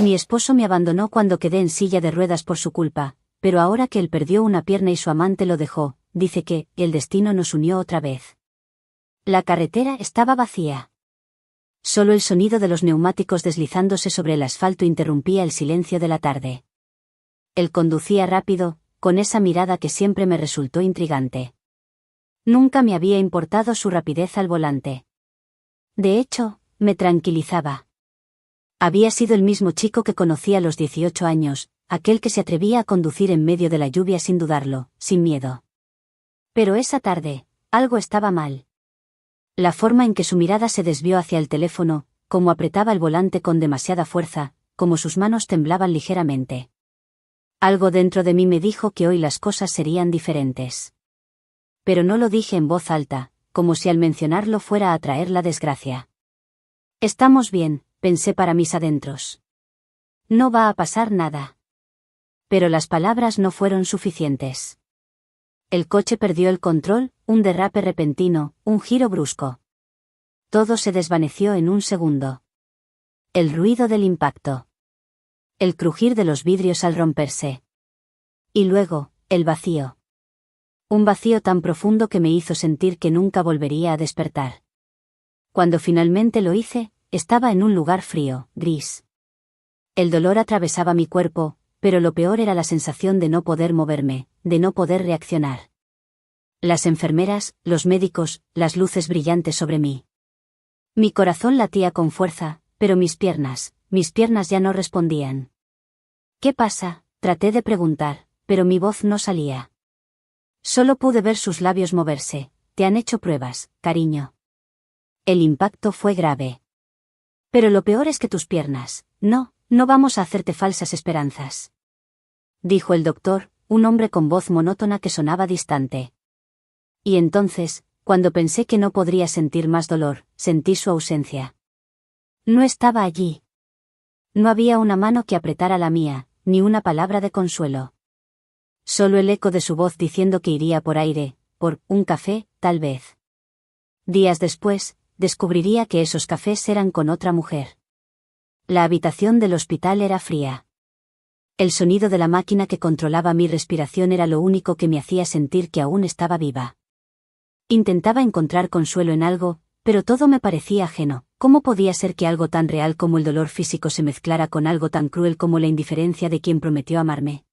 Mi esposo me abandonó cuando quedé en silla de ruedas por su culpa, pero ahora que él perdió una pierna y su amante lo dejó, dice que el destino nos unió otra vez. La carretera estaba vacía. Solo el sonido de los neumáticos deslizándose sobre el asfalto interrumpía el silencio de la tarde. Él conducía rápido, con esa mirada que siempre me resultó intrigante. Nunca me había importado su rapidez al volante. De hecho, me tranquilizaba. Había sido el mismo chico que conocí a los 18 años, aquel que se atrevía a conducir en medio de la lluvia sin dudarlo, sin miedo. Pero esa tarde, algo estaba mal. La forma en que su mirada se desvió hacia el teléfono, como apretaba el volante con demasiada fuerza, como sus manos temblaban ligeramente. Algo dentro de mí me dijo que hoy las cosas serían diferentes. Pero no lo dije en voz alta, como si al mencionarlo fuera a traer la desgracia. Estamos bien, pensé para mis adentros. No va a pasar nada. Pero las palabras no fueron suficientes. El coche perdió el control, un derrape repentino, un giro brusco. Todo se desvaneció en un segundo. El ruido del impacto. El crujir de los vidrios al romperse. Y luego, el vacío. Un vacío tan profundo que me hizo sentir que nunca volvería a despertar. Cuando finalmente lo hice, estaba en un lugar frío, gris. El dolor atravesaba mi cuerpo, pero lo peor era la sensación de no poder moverme, de no poder reaccionar. Las enfermeras, los médicos, las luces brillantes sobre mí. Mi corazón latía con fuerza, pero mis piernas ya no respondían. ¿Qué pasa?, traté de preguntar, pero mi voz no salía. Solo pude ver sus labios moverse. Te han hecho pruebas, cariño. El impacto fue grave. Pero lo peor es que tus piernas, no vamos a hacerte falsas esperanzas. Dijo el doctor, un hombre con voz monótona que sonaba distante. Y entonces, cuando pensé que no podría sentir más dolor, sentí su ausencia. No estaba allí. No había una mano que apretara la mía, ni una palabra de consuelo. Solo el eco de su voz diciendo que iría por aire, por un café, tal vez. Días después, descubriría que esos cafés eran con otra mujer. La habitación del hospital era fría. El sonido de la máquina que controlaba mi respiración era lo único que me hacía sentir que aún estaba viva. Intentaba encontrar consuelo en algo, pero todo me parecía ajeno. ¿Cómo podía ser que algo tan real como el dolor físico se mezclara con algo tan cruel como la indiferencia de quien prometió amarme?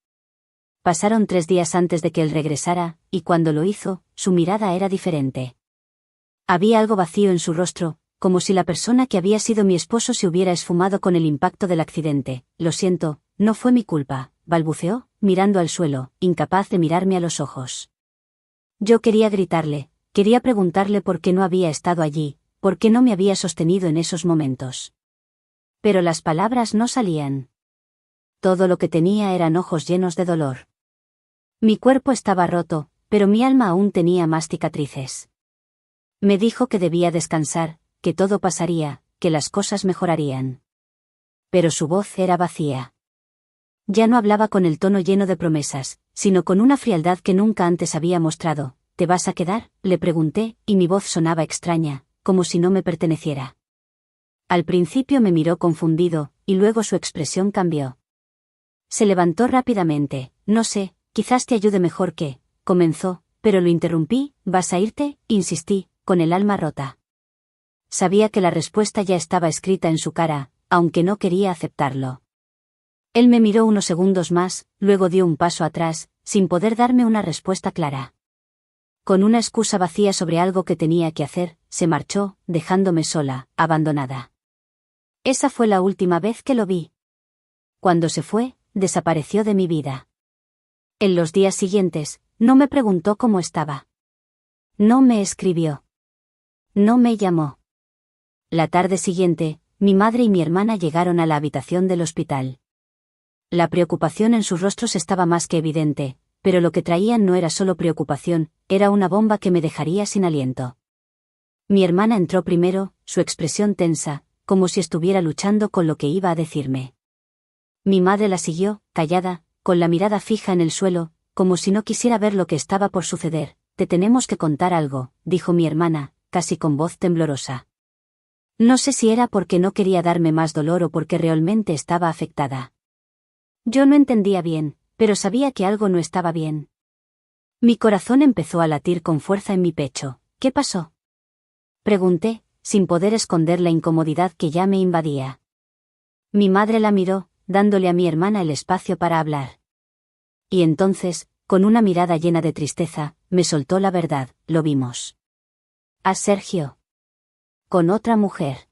Pasaron 3 días antes de que él regresara, y cuando lo hizo, su mirada era diferente. Había algo vacío en su rostro, como si la persona que había sido mi esposo se hubiera esfumado con el impacto del accidente. Lo siento, no fue mi culpa, balbuceó, mirando al suelo, incapaz de mirarme a los ojos. Yo quería gritarle, quería preguntarle por qué no había estado allí, por qué no me había sostenido en esos momentos. Pero las palabras no salían. Todo lo que tenía eran ojos llenos de dolor. Mi cuerpo estaba roto, pero mi alma aún tenía más cicatrices. Me dijo que debía descansar, que todo pasaría, que las cosas mejorarían. Pero su voz era vacía. Ya no hablaba con el tono lleno de promesas, sino con una frialdad que nunca antes había mostrado. ¿Te vas a quedar?, le pregunté, y mi voz sonaba extraña, como si no me perteneciera. Al principio me miró confundido, y luego su expresión cambió. Se levantó rápidamente. No sé, quizás te ayude mejor que, comenzó, pero lo interrumpí. ¿Vas a irte?, insistí, con el alma rota. Sabía que la respuesta ya estaba escrita en su cara, aunque no quería aceptarlo. Él me miró unos segundos más, luego dio un paso atrás, sin poder darme una respuesta clara. Con una excusa vacía sobre algo que tenía que hacer, se marchó, dejándome sola, abandonada. Esa fue la última vez que lo vi. Cuando se fue, desapareció de mi vida. En los días siguientes, no me preguntó cómo estaba. No me escribió. No me llamó. La tarde siguiente, mi madre y mi hermana llegaron a la habitación del hospital. La preocupación en sus rostros estaba más que evidente, pero lo que traían no era solo preocupación, era una bomba que me dejaría sin aliento. Mi hermana entró primero, su expresión tensa, como si estuviera luchando con lo que iba a decirme. Mi madre la siguió, callada, con la mirada fija en el suelo, como si no quisiera ver lo que estaba por suceder. Te tenemos que contar algo, dijo mi hermana, casi con voz temblorosa. No sé si era porque no quería darme más dolor o porque realmente estaba afectada. Yo no entendía bien, pero sabía que algo no estaba bien. Mi corazón empezó a latir con fuerza en mi pecho. ¿Qué pasó?, pregunté, sin poder esconder la incomodidad que ya me invadía. Mi madre la miró, dándole a mi hermana el espacio para hablar. Y entonces, con una mirada llena de tristeza, me soltó la verdad: lo vimos. A Sergio. Con otra mujer.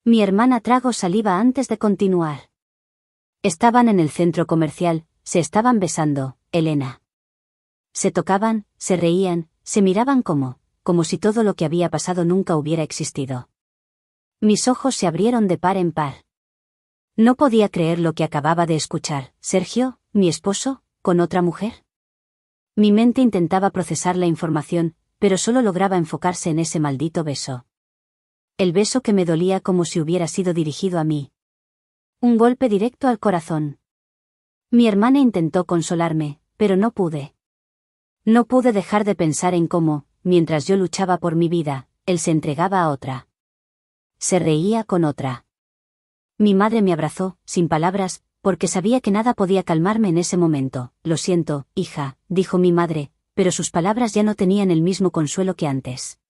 Mi hermana tragó saliva antes de continuar. Estaban en el centro comercial, se estaban besando, Elena. Se tocaban, se reían, se miraban como si todo lo que había pasado nunca hubiera existido. Mis ojos se abrieron de par en par. No podía creer lo que acababa de escuchar. Sergio, mi esposo, con otra mujer. Mi mente intentaba procesar la información, pero solo lograba enfocarse en ese maldito beso. El beso que me dolía como si hubiera sido dirigido a mí. Un golpe directo al corazón. Mi hermana intentó consolarme, pero no pude. No pude dejar de pensar en cómo, mientras yo luchaba por mi vida, él se entregaba a otra. Se reía con otra. Mi madre me abrazó, sin palabras, porque sabía que nada podía calmarme en ese momento. Lo siento, hija, dijo mi madre, pero sus palabras ya no tenían el mismo consuelo que antes.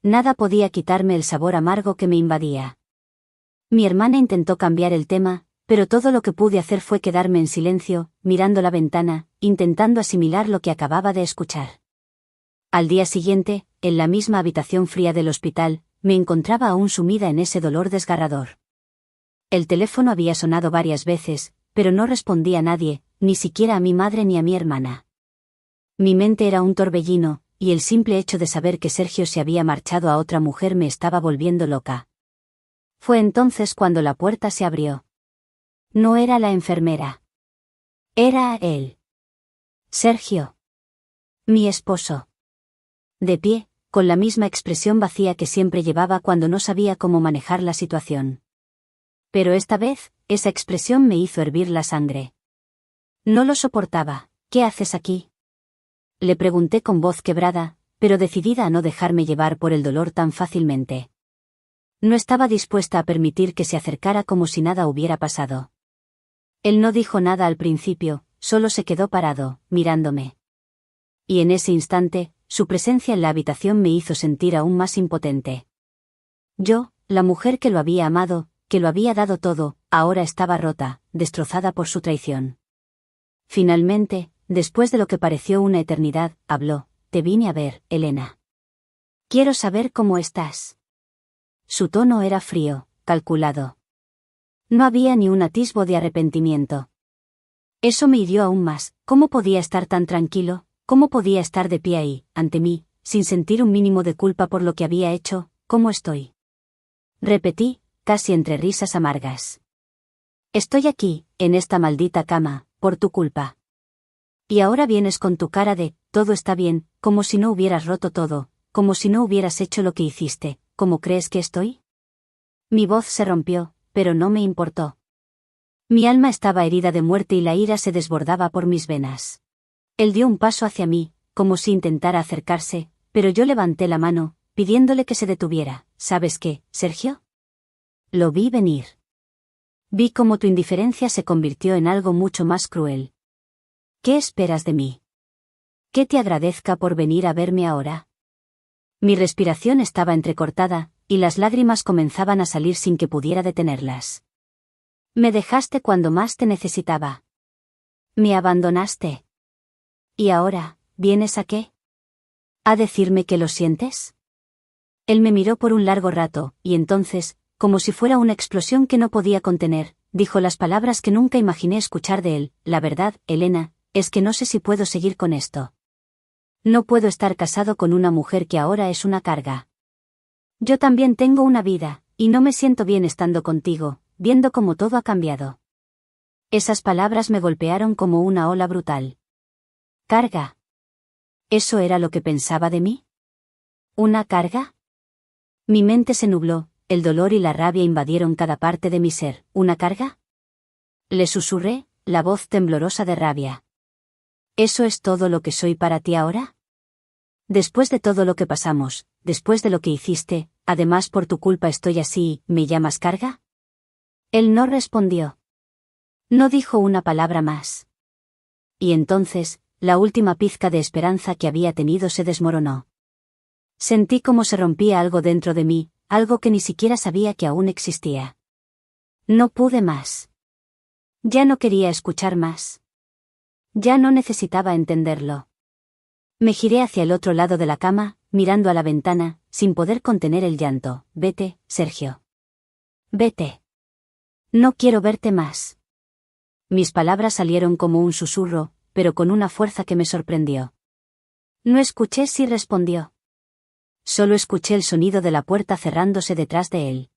Nada podía quitarme el sabor amargo que me invadía. Mi hermana intentó cambiar el tema, pero todo lo que pude hacer fue quedarme en silencio, mirando la ventana, intentando asimilar lo que acababa de escuchar. Al día siguiente, en la misma habitación fría del hospital, me encontraba aún sumida en ese dolor desgarrador. El teléfono había sonado varias veces, pero no respondía a nadie, ni siquiera a mi madre ni a mi hermana. Mi mente era un torbellino, y el simple hecho de saber que Sergio se había marchado a otra mujer me estaba volviendo loca. Fue entonces cuando la puerta se abrió. No era la enfermera. Era él. Sergio. Mi esposo. De pie, con la misma expresión vacía que siempre llevaba cuando no sabía cómo manejar la situación. Pero esta vez, esa expresión me hizo hervir la sangre. No lo soportaba. ¿Qué haces aquí?, le pregunté con voz quebrada, pero decidida a no dejarme llevar por el dolor tan fácilmente. No estaba dispuesta a permitir que se acercara como si nada hubiera pasado. Él no dijo nada al principio, solo se quedó parado, mirándome. Y en ese instante, su presencia en la habitación me hizo sentir aún más impotente. Yo, la mujer que lo había amado, que lo había dado todo, ahora estaba rota, destrozada por su traición. Finalmente, después de lo que pareció una eternidad, habló: te vine a ver, Elena. Quiero saber cómo estás. Su tono era frío, calculado. No había ni un atisbo de arrepentimiento. Eso me hirió aún más. ¿Cómo podía estar tan tranquilo? ¿Cómo podía estar de pie ahí, ante mí, sin sentir un mínimo de culpa por lo que había hecho? ¿Cómo estoy?, repetí, casi entre risas amargas. Estoy aquí, en esta maldita cama, por tu culpa. Y ahora vienes con tu cara de, todo está bien, como si no hubieras roto todo, como si no hubieras hecho lo que hiciste. ¿Cómo crees que estoy? Mi voz se rompió, pero no me importó. Mi alma estaba herida de muerte y la ira se desbordaba por mis venas. Él dio un paso hacia mí, como si intentara acercarse, pero yo levanté la mano, pidiéndole que se detuviera. ¿Sabes qué, Sergio? Lo vi venir. Vi cómo tu indiferencia se convirtió en algo mucho más cruel. ¿Qué esperas de mí? ¿Que te agradezca por venir a verme ahora? Mi respiración estaba entrecortada, y las lágrimas comenzaban a salir sin que pudiera detenerlas. Me dejaste cuando más te necesitaba. Me abandonaste. ¿Y ahora, vienes a qué? ¿A decirme que lo sientes? Él me miró por un largo rato, y entonces, como si fuera una explosión que no podía contener, dijo las palabras que nunca imaginé escuchar de él: la verdad, Elena, es que no sé si puedo seguir con esto. No puedo estar casado con una mujer que ahora es una carga. Yo también tengo una vida, y no me siento bien estando contigo, viendo cómo todo ha cambiado. Esas palabras me golpearon como una ola brutal. ¿Carga? ¿Eso era lo que pensaba de mí? ¿Una carga? Mi mente se nubló, el dolor y la rabia invadieron cada parte de mi ser. ¿Una carga?, le susurré, la voz temblorosa de rabia. ¿Eso es todo lo que soy para ti ahora? Después de todo lo que pasamos, después de lo que hiciste, además por tu culpa estoy así, ¿me llamas carga? Él no respondió. No dijo una palabra más. Y entonces, la última pizca de esperanza que había tenido se desmoronó. Sentí como se rompía algo dentro de mí, algo que ni siquiera sabía que aún existía. No pude más. Ya no quería escuchar más. Ya no necesitaba entenderlo. Me giré hacia el otro lado de la cama, mirando a la ventana, sin poder contener el llanto. Vete, Sergio. Vete. No quiero verte más. Mis palabras salieron como un susurro, pero con una fuerza que me sorprendió. No escuché si respondió. Solo escuché el sonido de la puerta cerrándose detrás de él.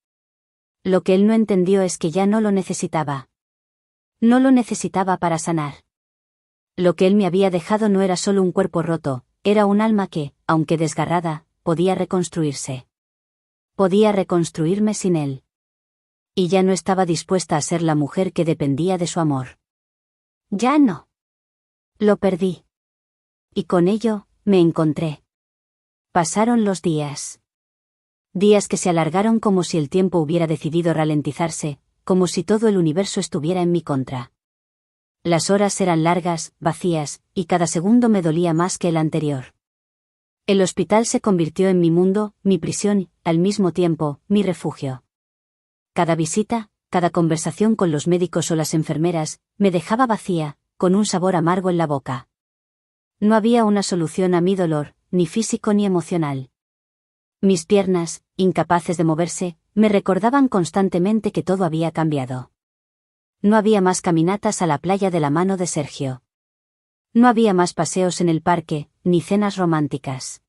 Lo que él no entendió es que ya no lo necesitaba. No lo necesitaba para sanar. Lo que él me había dejado no era solo un cuerpo roto, era un alma que, aunque desgarrada, podía reconstruirse. Podía reconstruirme sin él. Y ya no estaba dispuesta a ser la mujer que dependía de su amor. Ya no. Lo perdí. Y con ello, me encontré. Pasaron los días. Días que se alargaron como si el tiempo hubiera decidido ralentizarse, como si todo el universo estuviera en mi contra. Las horas eran largas, vacías, y cada segundo me dolía más que el anterior. El hospital se convirtió en mi mundo, mi prisión, al mismo tiempo, mi refugio. Cada visita, cada conversación con los médicos o las enfermeras, me dejaba vacía, con un sabor amargo en la boca. No había una solución a mi dolor, ni físico ni emocional. Mis piernas, incapaces de moverse, me recordaban constantemente que todo había cambiado. No había más caminatas a la playa de la mano de Sergio. No había más paseos en el parque, ni cenas románticas.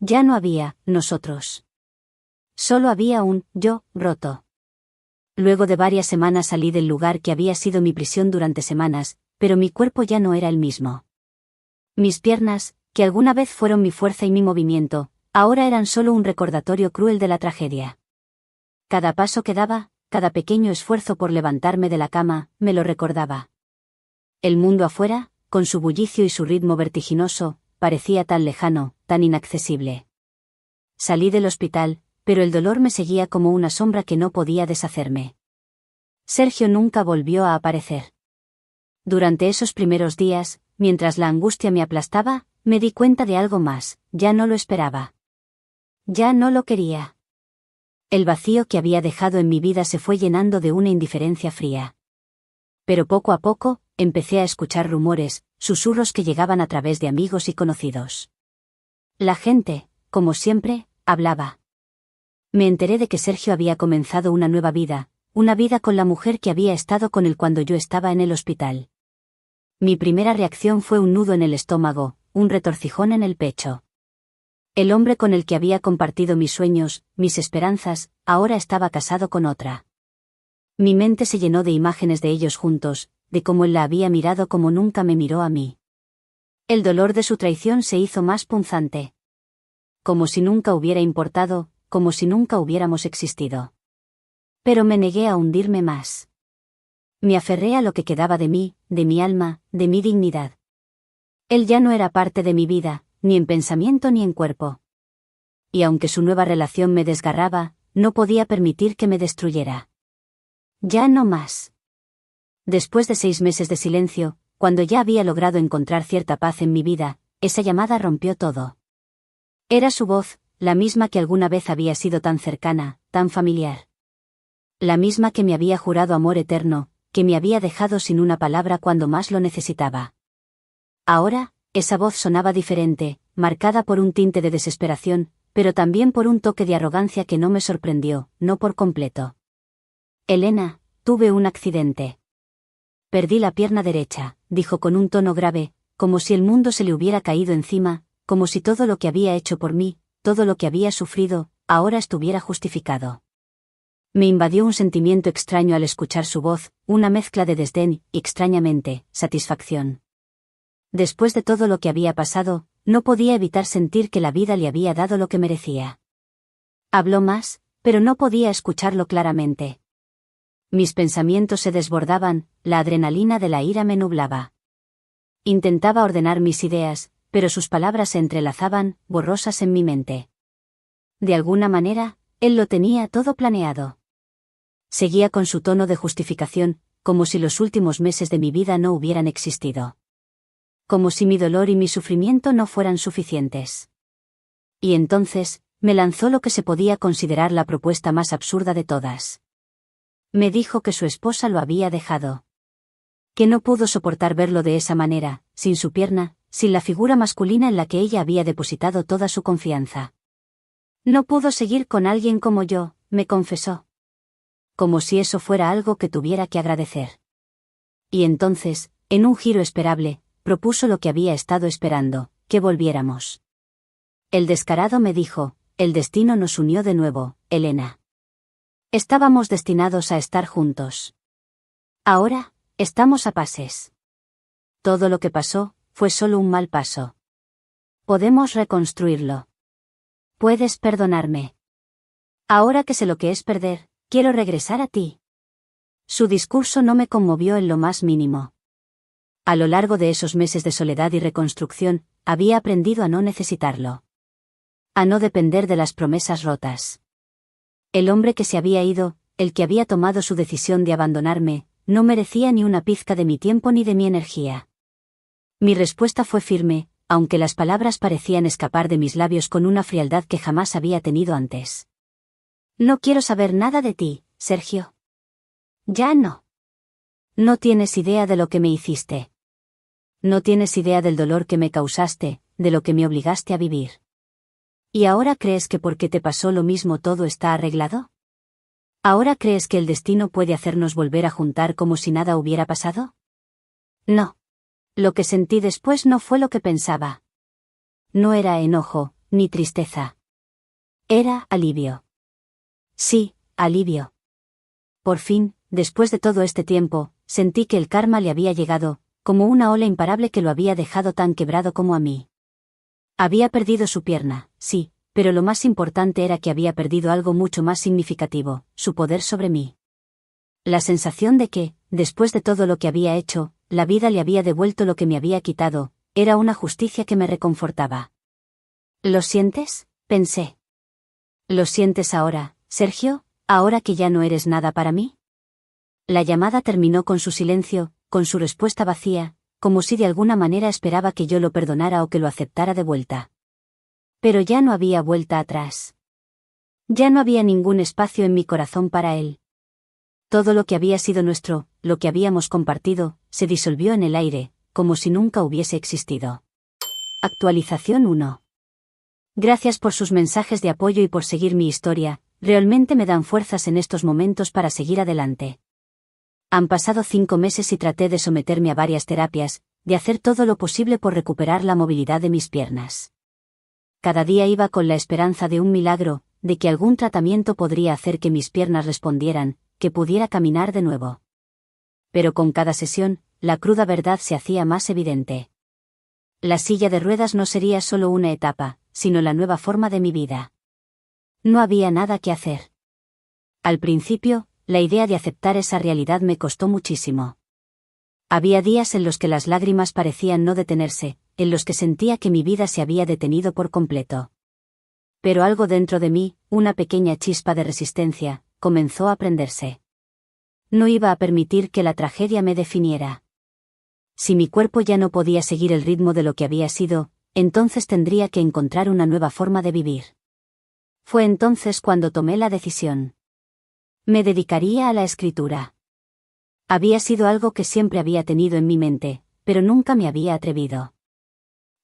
Ya no había nosotros. Solo había un yo roto. Luego de varias semanas salí del lugar que había sido mi prisión durante semanas, pero mi cuerpo ya no era el mismo. Mis piernas, que alguna vez fueron mi fuerza y mi movimiento, ahora eran solo un recordatorio cruel de la tragedia. Cada paso que daba, cada pequeño esfuerzo por levantarme de la cama, me lo recordaba. El mundo afuera, con su bullicio y su ritmo vertiginoso, parecía tan lejano, tan inaccesible. Salí del hospital, pero el dolor me seguía como una sombra que no podía deshacerme. Sergio nunca volvió a aparecer. Durante esos primeros días, mientras la angustia me aplastaba, me di cuenta de algo más, ya no lo esperaba. Ya no lo quería. El vacío que había dejado en mi vida se fue llenando de una indiferencia fría. Pero poco a poco, empecé a escuchar rumores, susurros que llegaban a través de amigos y conocidos. La gente, como siempre, hablaba. Me enteré de que Sergio había comenzado una nueva vida, una vida con la mujer que había estado con él cuando yo estaba en el hospital. Mi primera reacción fue un nudo en el estómago, un retorcijón en el pecho. El hombre con el que había compartido mis sueños, mis esperanzas, ahora estaba casado con otra. Mi mente se llenó de imágenes de ellos juntos, de cómo él la había mirado como nunca me miró a mí. El dolor de su traición se hizo más punzante. Como si nunca hubiera importado, como si nunca hubiéramos existido. Pero me negué a hundirme más. Me aferré a lo que quedaba de mí, de mi alma, de mi dignidad. Él ya no era parte de mi vida, ni en pensamiento ni en cuerpo. Y aunque su nueva relación me desgarraba, no podía permitir que me destruyera. Ya no más. Después de 6 meses de silencio, cuando ya había logrado encontrar cierta paz en mi vida, esa llamada rompió todo. Era su voz, la misma que alguna vez había sido tan cercana, tan familiar. La misma que me había jurado amor eterno, que me había dejado sin una palabra cuando más lo necesitaba. Ahora, esa voz sonaba diferente, marcada por un tinte de desesperación, pero también por un toque de arrogancia que no me sorprendió, no por completo. Elena, tuve un accidente. Perdí la pierna derecha, dijo con un tono grave, como si el mundo se le hubiera caído encima, como si todo lo que había hecho por mí, todo lo que había sufrido, ahora estuviera justificado. Me invadió un sentimiento extraño al escuchar su voz, una mezcla de desdén y, extrañamente, satisfacción. Después de todo lo que había pasado, no podía evitar sentir que la vida le había dado lo que merecía. Habló más, pero no podía escucharlo claramente. Mis pensamientos se desbordaban, la adrenalina de la ira me nublaba. Intentaba ordenar mis ideas, pero sus palabras se entrelazaban, borrosas en mi mente. De alguna manera, él lo tenía todo planeado. Seguía con su tono de justificación, como si los últimos meses de mi vida no hubieran existido. Como si mi dolor y mi sufrimiento no fueran suficientes. Y entonces, me lanzó lo que se podía considerar la propuesta más absurda de todas. Me dijo que su esposa lo había dejado. Que no pudo soportar verlo de esa manera, sin su pierna, sin la figura masculina en la que ella había depositado toda su confianza. No pudo seguir con alguien como yo, me confesó. Como si eso fuera algo que tuviera que agradecer. Y entonces, en un giro esperable, propuso lo que había estado esperando, que volviéramos. El descarado me dijo, el destino nos unió de nuevo, Elena. Estábamos destinados a estar juntos. Ahora, estamos a pases. Todo lo que pasó, fue solo un mal paso. Podemos reconstruirlo. Puedes perdonarme. Ahora que sé lo que es perder, quiero regresar a ti. Su discurso no me conmovió en lo más mínimo. A lo largo de esos meses de soledad y reconstrucción, había aprendido a no necesitarlo. A no depender de las promesas rotas. El hombre que se había ido, el que había tomado su decisión de abandonarme, no merecía ni una pizca de mi tiempo ni de mi energía. Mi respuesta fue firme, aunque las palabras parecían escapar de mis labios con una frialdad que jamás había tenido antes. No quiero saber nada de ti, Sergio. Ya no. No tienes idea de lo que me hiciste. No tienes idea del dolor que me causaste, de lo que me obligaste a vivir. ¿Y ahora crees que porque te pasó lo mismo todo está arreglado? ¿Ahora crees que el destino puede hacernos volver a juntar como si nada hubiera pasado? No. Lo que sentí después no fue lo que pensaba. No era enojo, ni tristeza. Era alivio. Sí, alivio. Por fin, después de todo este tiempo, sentí que el karma le había llegado, como una ola imparable que lo había dejado tan quebrado como a mí. Había perdido su pierna, sí, pero lo más importante era que había perdido algo mucho más significativo, su poder sobre mí. La sensación de que, después de todo lo que había hecho, la vida le había devuelto lo que me había quitado, era una justicia que me reconfortaba. ¿Lo sientes?, pensé. ¿Lo sientes ahora, Sergio, ahora que ya no eres nada para mí? La llamada terminó con su silencio, con su respuesta vacía, como si de alguna manera esperaba que yo lo perdonara o que lo aceptara de vuelta. Pero ya no había vuelta atrás. Ya no había ningún espacio en mi corazón para él. Todo lo que había sido nuestro, lo que habíamos compartido, se disolvió en el aire, como si nunca hubiese existido. Actualización 1. Gracias por sus mensajes de apoyo y por seguir mi historia, realmente me dan fuerzas en estos momentos para seguir adelante. Han pasado 5 meses y traté de someterme a varias terapias, de hacer todo lo posible por recuperar la movilidad de mis piernas. Cada día iba con la esperanza de un milagro, de que algún tratamiento podría hacer que mis piernas respondieran, que pudiera caminar de nuevo. Pero con cada sesión, la cruda verdad se hacía más evidente. La silla de ruedas no sería solo una etapa, sino la nueva forma de mi vida. No había nada que hacer. Al principio, la idea de aceptar esa realidad me costó muchísimo. Había días en los que las lágrimas parecían no detenerse, en los que sentía que mi vida se había detenido por completo. Pero algo dentro de mí, una pequeña chispa de resistencia, comenzó a prenderse. No iba a permitir que la tragedia me definiera. Si mi cuerpo ya no podía seguir el ritmo de lo que había sido, entonces tendría que encontrar una nueva forma de vivir. Fue entonces cuando tomé la decisión. Me dedicaría a la escritura. Había sido algo que siempre había tenido en mi mente, pero nunca me había atrevido.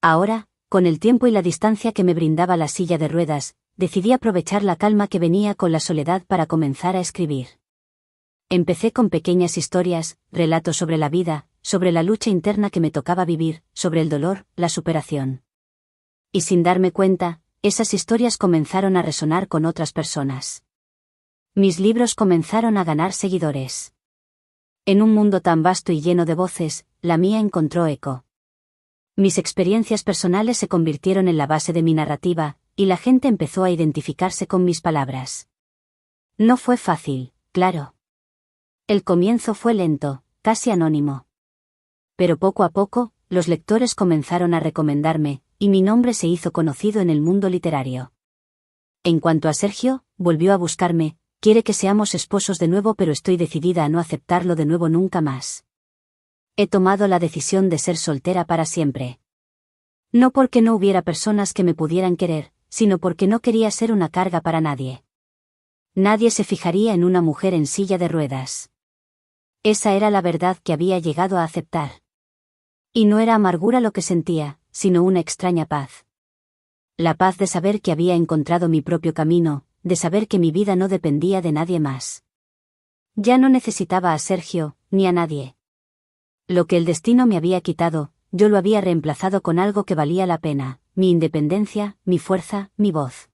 Ahora, con el tiempo y la distancia que me brindaba la silla de ruedas, decidí aprovechar la calma que venía con la soledad para comenzar a escribir. Empecé con pequeñas historias, relatos sobre la vida, sobre la lucha interna que me tocaba vivir, sobre el dolor, la superación. Y sin darme cuenta, esas historias comenzaron a resonar con otras personas. Mis libros comenzaron a ganar seguidores. En un mundo tan vasto y lleno de voces, la mía encontró eco. Mis experiencias personales se convirtieron en la base de mi narrativa, y la gente empezó a identificarse con mis palabras. No fue fácil, claro. El comienzo fue lento, casi anónimo. Pero poco a poco, los lectores comenzaron a recomendarme, y mi nombre se hizo conocido en el mundo literario. En cuanto a Sergio, volvió a buscarme, quiere que seamos esposos de nuevo, pero estoy decidida a no aceptarlo de nuevo nunca más. He tomado la decisión de ser soltera para siempre. No porque no hubiera personas que me pudieran querer, sino porque no quería ser una carga para nadie. Nadie se fijaría en una mujer en silla de ruedas. Esa era la verdad que había llegado a aceptar. Y no era amargura lo que sentía, sino una extraña paz. La paz de saber que había encontrado mi propio camino, de saber que mi vida no dependía de nadie más. Ya no necesitaba a Sergio, ni a nadie. Lo que el destino me había quitado, yo lo había reemplazado con algo que valía la pena, mi independencia, mi fuerza, mi voz.